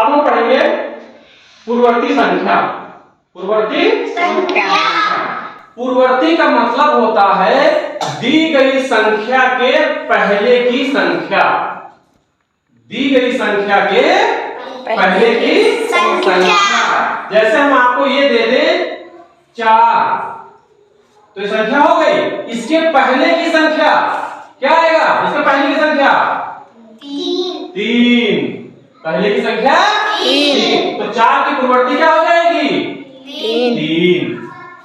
अब हम पढ़ेंगे पूर्ववर्ती संख्या। पूर्ववर्ती संख्या, पूर्ववर्ती का मतलब होता है दी गई संख्या के पहले की संख्या। दी गई संख्या के पहले की संख्या। जैसे हम आपको ये दे दें 4, तो ये संख्या हो गई। इसके पहले की संख्या क्या आएगा? इसके पहले की संख्या 3। पहले की संख्या 3, तो 4 की पूर्ववर्ती क्या हो जाएगी? 3।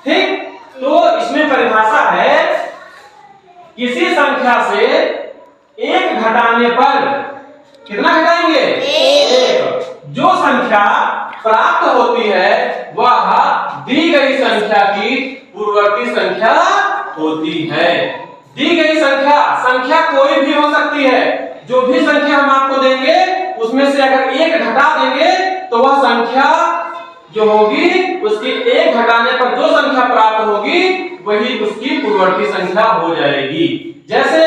ठीक, तो इसमें परिभाषा है किसी संख्या से 1 घटाने पर कितना घटाएंगे? 1। जो संख्या प्राप्त होती है वह दी गई संख्या की पूर्ववर्ती संख्या होती है। दी गई संख्या, संख्या कोई भी हो सकती है। जो भी संख्या हम आपको देंगे उसमें से अगर 1 घटा देंगे तो वह संख्या जो होगी उसकी 1 घटाने पर जो संख्या प्राप्त होगी वही उसकी पूर्ववर्ती संख्या हो जाएगी। जैसे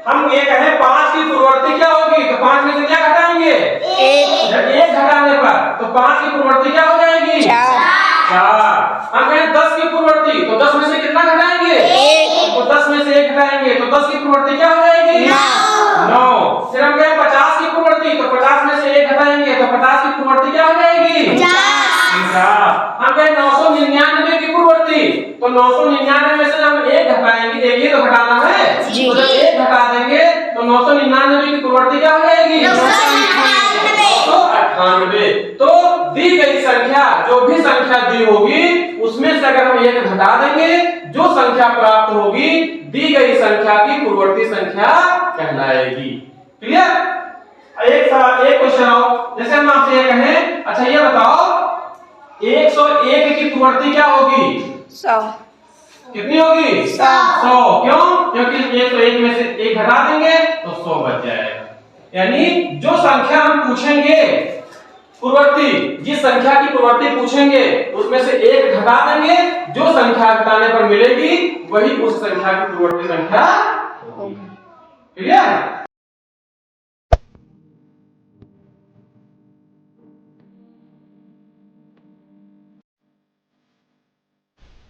हम ये कहें 5 की पूर्ववर्ती क्या होगी, तो 5 में से क्या घटाएंगे? 1। जब 1 घटाने पर तो 5 की पूर्ववर्ती क्या हो जाएगी? 4। हम कहें 10 की पूर्ववर्ती, तो 10 में से कितना घटाएंगे? 1। तो 10 में से 1 घटाएंगे तो 10 की पूर्ववर्ती क्या हो जाएगी? 9। फिर हम कहें 50 की पूर्ववर्ती, तो 50 में से 1 घटाएंगे तो 50 की पूर्ववर्ती क्या हो जाएगी? 50। हम कहें 999 की पूर्ववर्ती, तो 999 में से हम 1 घटाएंगे, एक ही तो घटाना है, तो जब 1 घटा देंगे तो 999 की पूर्ववर्ती क्या हो जाएगी? 998। तो दी गई संख्या, जो भी संख्या दी होगी उसमें से अगर हम 1 घटा देंगे जो संख्या प्राप्त होगी दी गई संख्या की पूर्ववर्ती संख्या कहलाएगी। क्लियर? एक क्वेश्चन और, जैसे हम आपसे ये कहें, अच्छा ये बताओ 101 की पूर्ववर्ती क्या होगी? 100। कितनी होगी? 100। क्यों? क्योंकि 101 में से 1 घटा देंगे तो 100 बच जाएगा। यानी जो संख्या हम पूछेंगे पूर्ववर्ती, जिस संख्या की पूर्ववर्ती पूछेंगे उसमें से 1 घटा देंगे, जो संख्या घटाने पर मिलेगी वही उस संख्या की पूर्ववर्ती संख्या होगी। क्लियर?